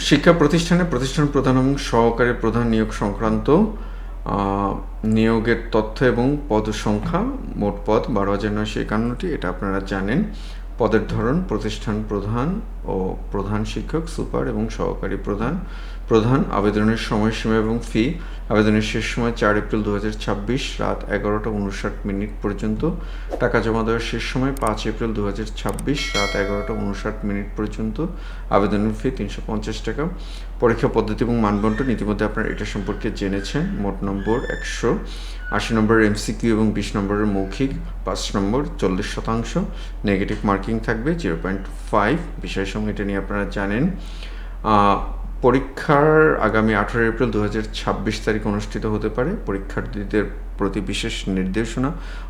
শিক্ষা প্রতিষ্ঠানে প্রতিষ্ঠান প্রধান এবং সহকারী প্রধান নিয়োগ সংক্রান্ত নিয়োগের তথ্য এবং পদ সংখ্যা, মোট পদ 12,951টি, এটা আপনারা জানেন। পদের ধরন প্রতিষ্ঠান প্রধান ও প্রধান শিক্ষক, সুপার এবং সহকারী প্রধান। আবেদনের সময়সীমা এবং ফি। আবেদনের শেষ সময় 4 এপ্রিল 2026 রাত 11টা 59 পর্যন্ত। টাকা জমা দেওয়ার শেষ সময় 5 এপ্রিল 2026 রাত 11টা 59 পর্যন্ত। আবেদনের ফি 350 টাকা। পরীক্ষা পদ্ধতি এবং মানবন্টন ইতিমধ্যে আপনারা এটা সম্পর্কে জেনেছেন। মোট নম্বর 180 নম্বরের এমসিকিউ এবং 20 নম্বরের মৌখিক, 5 নম্বর 40%। নেগেটিভ মার্কিং থাকবে 0.5। বিষয়সমূহ এটা নিয়ে আপনারা জানেন। পরীক্ষার আগামী 18 এপ্রিল 2026 তারিখ অনুষ্ঠিত হতে পারে। পরীক্ষার্থীদের প্রতি বিশেষ নির্দেশনা,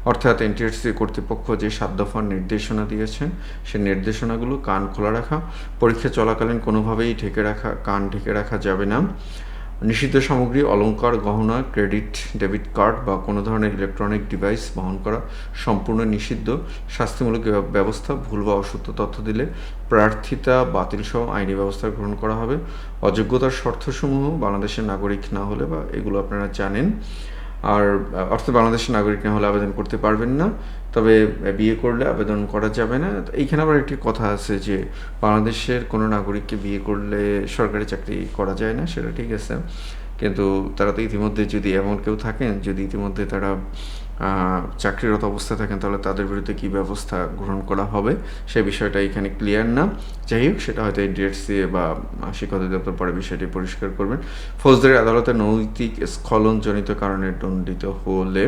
অর্থাৎ এনটিআরসি কর্তৃপক্ষ যে 7 দফার নির্দেশনা দিয়েছেন, সেই নির্দেশনাগুলো কান খোলা রাখা। পরীক্ষা চলাকালীন কোনোভাবেই কান ঢেকে রাখা যাবে না। নিষিদ্ধ সামগ্রী, অলংকার, গহনা, ক্রেডিট ডেবিট কার্ড বা কোনো ধরনের ইলেকট্রনিক ডিভাইস বহন করা সম্পূর্ণ নিষিদ্ধ। শাস্তিমূলক ব্যবস্থা, ভুল বা অসত্য তথ্য দিলে প্রার্থিতা বাতিল সহ আইনি ব্যবস্থা গ্রহণ করা হবে। অযোগ্যতার শর্তসমূহ, বাংলাদেশের নাগরিক না হলে, বা এগুলো আপনারা জানেন। আর অর্থাৎ বাংলাদেশের নাগরিক না হলে আবেদন করতে পারবেন না, তবে বিয়ে করলে আবেদন করা যাবে না। এইখানে আবার একটি কথা আছে যে বাংলাদেশের কোনো নাগরিককে বিয়ে করলে সরকারি চাকরি করা যায় না, সেটা ঠিক আছে, কিন্তু তারা তো ইতিমধ্যে, যদি এমন কেউ থাকেন যদি ইতিমধ্যে তারা চাকরিরত অবস্থায় থাকেন, তাহলে তাদের বিরুদ্ধে কী ব্যবস্থা গ্রহণ করা হবে সেই বিষয়টা এখানে ক্লিয়ার না। যাই হোক, সেটা হয়তো এনটিআরসি বা শিক্ষা অধিদপ্তর পরে বিষয়টি পরিষ্কার করবেন। ফৌজদারি আদালতে নৈতিক স্খলনজনিত কারণে দণ্ডিত হলে,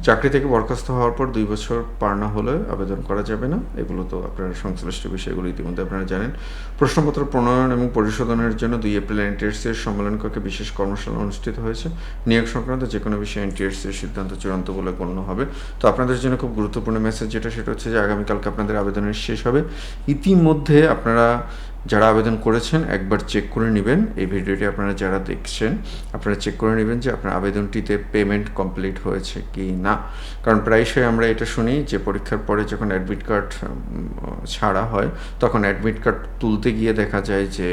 চাকরি থেকে বরখাস্ত হওয়ার পর 2 বছর পার না হলে আবেদন করা যাবে না। এগুলো তো আপনার সংশ্লিষ্ট বিষয়গুলো ইতিমধ্যে আপনারা জানেন। প্রশ্নপত্র প্রণয়ন এবং পরিশোধনের জন্য 2 এপ্রিল এনটিআরসির সম্মেলন কক্ষে বিশেষ কর্মশালা অনুষ্ঠিত হয়েছে। নিয়োগ সংক্রান্ত যে কোনো বিষয়ে এনটিআরসির সিদ্ধান্ত চূড়ান্ত বলে গণ্য হবে। তো আপনাদের জন্য খুব গুরুত্বপূর্ণ মেসেজ সেটা হচ্ছে যে আগামীকালকে আপনাদের আবেদনের শেষ হবে। ইতিমধ্যে আপনারা যারা আবেদন করেছেন একবার চেক করে নেবেন। এই ভিডিওটি আপনারা যারা দেখছেন, আপনারা চেক করে নেবেন যে আপনার আবেদনটিতে পেমেন্ট কমপ্লিট হয়েছে কি না। কারণ প্রায়শই আমরা এটা শুনি যে পরীক্ষার পরে যখন অ্যাডমিট কার্ড ছাড়া হয়, তখন অ্যাডমিট কার্ড তুলতে গিয়ে দেখা যায় যে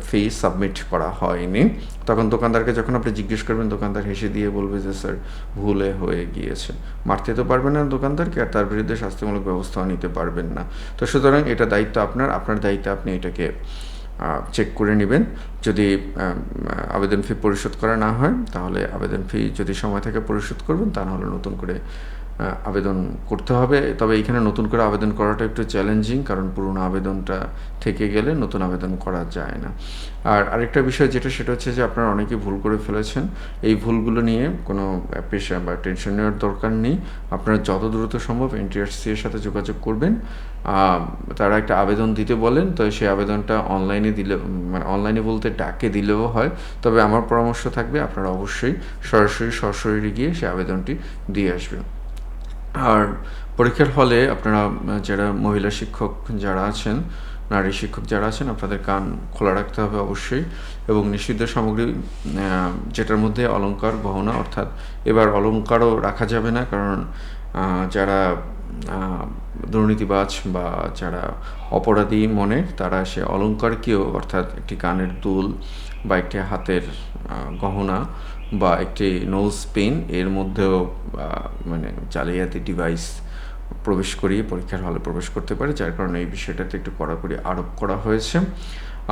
ফি সাবমিট করা হয়নি। তখন দোকানদারকে যখন আপনি জিজ্ঞেস করবেন, দোকানদার হেসে দিয়ে বলবে যে স্যার ভুলে হয়ে গিয়েছে। মারতে তো পারবেন না দোকানদারকে, আর তার বিরুদ্ধে শাস্তিমূলক ব্যবস্থাও নিতে পারবেন না। তো সুতরাং এটা দায়িত্ব আপনার দায়িত্বে আপনি এটাকে চেক করে নেবেন। যদি আবেদন ফি পরিশোধ করা না হয়, তাহলে আবেদন ফি যদি সময় থেকে পরিশোধ করবেন, তা নাহলে নতুন করে আবেদন করতে হবে। তবে এইখানে নতুন করে আবেদন করাটা একটু চ্যালেঞ্জিং, কারণ পুরনো আবেদনটা থেকে গেলে নতুন আবেদন করা যায় না। আর আরেকটা বিষয় সেটা হচ্ছে যে আপনারা অনেকেই ভুল করে ফেলেছেন। এই ভুলগুলো নিয়ে কোনো পেশা বা টেনশন নেওয়ার দরকার নেই। আপনারা যত দ্রুত সম্ভব এনটিআরসি এর সাথে যোগাযোগ করবেন। তারা একটা আবেদন দিতে বলেন, তো সেই আবেদনটা অনলাইনে দিলে, মানে অনলাইনে বলতে ডাকে দিলেও হয়, তবে আমার পরামর্শ থাকবে আপনারা অবশ্যই সরাসরি গিয়ে সেই আবেদনটি দিয়ে আসবেন। আর পরীক্ষার হলে আপনারা যারা মহিলা শিক্ষক যারা আছেন, নারী শিক্ষক যারা আছেন, আপনাদের কান খোলা রাখতে হবে অবশ্যই। এবং নিষিদ্ধ সামগ্রী যেটার মধ্যে অলংকার, গহনা, অর্থাৎ এবার অলংকারও রাখা যাবে না, কারণ যারা দুর্নীতিবাজ বা যারা অপরাধী মনের, তারা সে অলংকারকেও, অর্থাৎ একটি কানের দুল বা একটি হাতের গহনা বা একটি নোজ পিন, এর মধ্যেও মানে জালিয়াতি ডিভাইস প্রবেশ করিয়ে পরীক্ষার হলে প্রবেশ করতে পারে, যার কারণে এই বিষয়টাতে একটু কড়াকড়ি আরোপ করা হয়েছে।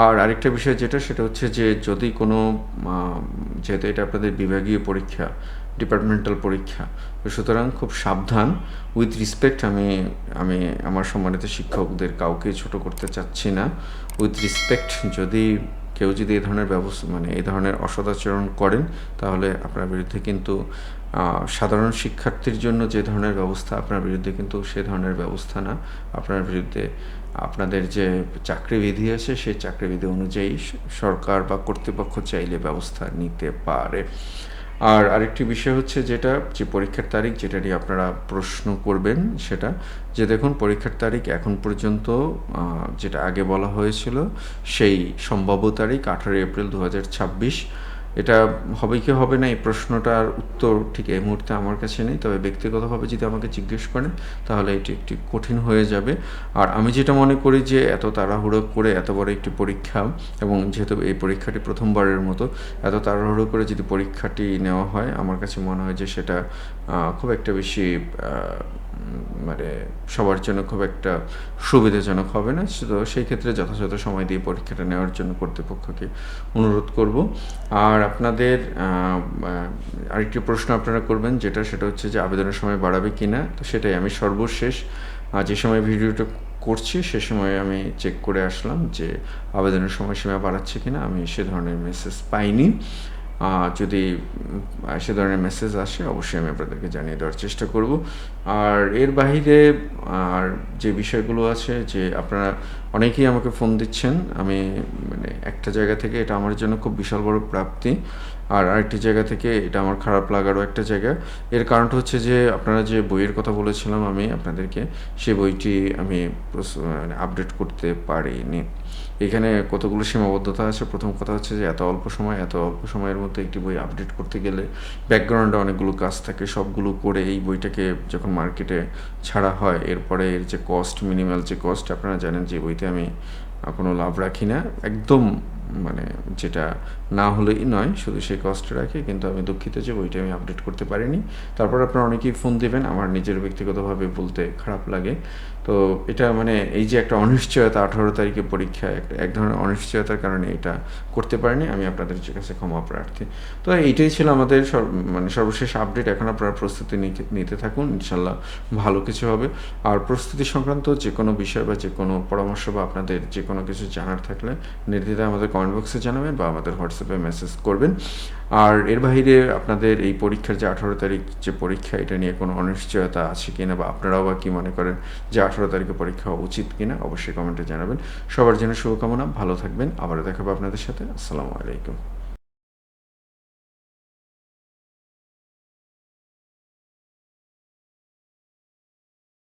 আর আরেকটা বিষয় সেটা হচ্ছে যে যদি কোনো, যেহেতু এটা আপনাদের বিভাগীয় পরীক্ষা, ডিপার্টমেন্টাল পরীক্ষা, সুতরাং খুব সাবধান। উইথ রিসপেক্ট, আমি আমার সম্মানিত শিক্ষকদের কাউকে ছোট করতে চাচ্ছি না। উইথ রিসপেক্ট, কেউ যদি এই ধরনের এই ধরনের অসদাচরণ করেন, তাহলে আপনার বিরুদ্ধে কিন্তু সাধারণ শিক্ষার্থীর জন্য যে ধরনের ব্যবস্থা, আপনার বিরুদ্ধে কিন্তু সে ধরনের ব্যবস্থা না। আপনার বিরুদ্ধে আপনাদের যে চাকরিবিধি আছে, সেই চাকরিবিধি অনুযায়ী সরকার বা কর্তৃপক্ষ চাইলে ব্যবস্থা নিতে পারে। আর আরেকটি বিষয় হচ্ছে যে পরীক্ষার তারিখ, যেটা নিয়ে আপনারা প্রশ্ন করবেন, সেটা যে দেখুন, পরীক্ষার তারিখ এখন পর্যন্ত যেটা আগে বলা হয়েছিল সেই সম্ভাব্য তারিখ 18 এপ্রিল 2026। এটা হবে কি হবে না এই প্রশ্নটার উত্তর ঠিক এই মুহূর্তে আমার কাছে নেই, তবে ব্যক্তিগতভাবে যদি আমাকে জিজ্ঞেস করেন তাহলে এটি একটি কঠিন হয়ে যাবে। আর আমি যেটা মনে করি যে এত তাড়াহুড়ো করে এত বড় একটি পরীক্ষা, এবং যেহেতু এই পরীক্ষাটি প্রথমবারের মতো, এত তাড়াহুড়ো করে যদি পরীক্ষাটি নেওয়া হয় আমার কাছে মনে হয় যে সেটা খুব একটা বেশি মানে সবার জন্য খুব একটা সুবিধাজনক হবে না। তো সেই ক্ষেত্রে যথাযথ সময় দিয়ে পরীক্ষাটা নেওয়ার জন্য কর্তৃপক্ষকে অনুরোধ করব। আর আপনাদের আরেকটি প্রশ্ন আপনারা করবেন সেটা হচ্ছে যে আবেদনের সময় বাড়াবে কি না। তো সেটাই আমি সর্বশেষ যে সময় ভিডিওটা করছি সে সময় আমি চেক করে আসলাম যে আবেদনের সময়সীমা বাড়াচ্ছে কিনা। আমি সে ধরনের মেসেজ পাইনি। যদি সে ধরনের মেসেজ আসে অবশ্যই আমি আপনাদেরকে জানিয়ে দেওয়ার চেষ্টা করব। আর এর বাহিরে আর যে বিষয়গুলো আছে, যে আপনারা অনেকেই আমাকে ফোন দিচ্ছেন, আমি মানে একটা জায়গা থেকে এটা আমার জন্য খুব বিশাল বড় প্রাপ্তি, আর আরেকটি জায়গা থেকে এটা আমার খারাপ লাগারও একটা জায়গা। এর কারণটা হচ্ছে যে আপনারা যে বইয়ের কথা বলেছিলাম আমি আপনাদেরকে, সেই বইটি আমি আপডেট করতে পারিনি। এখানে কতগুলো সীমাবদ্ধতা আছে। প্রথম কথা হচ্ছে যে এত অল্প সময়ের মধ্যে একটি বই আপডেট করতে গেলে ব্যাকগ্রাউন্ডে অনেকগুলো কাজ থাকে, সবগুলো করে এই বইটাকে যখন মার্কেটে ছাড়া হয় এরপরে এর যে কস্ট, মিনিমাল যে কস্ট, আপনারা জানেন যে বইতে আমি কোনো লাভ রাখি না, একদম মানে যেটা না হলেই নয় শুধু সেই কস্টটা রাখি। কিন্তু আমি দুঃখিত যে বইটা আমি আপডেট করতে পারিনি। তারপর আপনারা অনেকেই ফোন দেবেন, আমার নিজের ব্যক্তিগতভাবে বলতে খারাপ লাগে। তো এটা মানে এই যে একটা অনিশ্চয়তা, 18 তারিখে পরীক্ষা, এক ধরনের অনিশ্চয়তার কারণে এটা করতে পারিনি। আমি আপনাদের কাছে ক্ষমা প্রার্থী। তো এইটাই ছিল আমাদের সর্বশেষ আপডেট। এখন আপনারা প্রস্তুতি নিতে থাকুন, ইনশাল্লাহ ভালো কিছু হবে। আর প্রস্তুতি সংক্রান্ত যে কোনো বিষয় বা যে কোনো পরামর্শ বা আপনাদের যে কোনো কিছু জানার থাকলে নির্দ্বিধায় আমাদের কমেন্ট বক্সে জানাবেন বা আমাদের হোয়াটসঅ্যাপে মেসেজ করবেন। আর এর বাইরে আপনাদের এই পরীক্ষার যে 18 তারিখ যে পরীক্ষা, এটা নিয়ে কোনো অনিশ্চয়তা আছে কিনা বা আপনারাও বা কী মনে করেন যে 18 তারিখে পরীক্ষা হওয়া উচিত কিনা অবশ্যই কমেন্টে জানাবেন। সবার জন্য শুভকামনা, ভালো থাকবেন। আবারও দেখা হবে আপনাদের সাথে। আসসালামু আলাইকুম।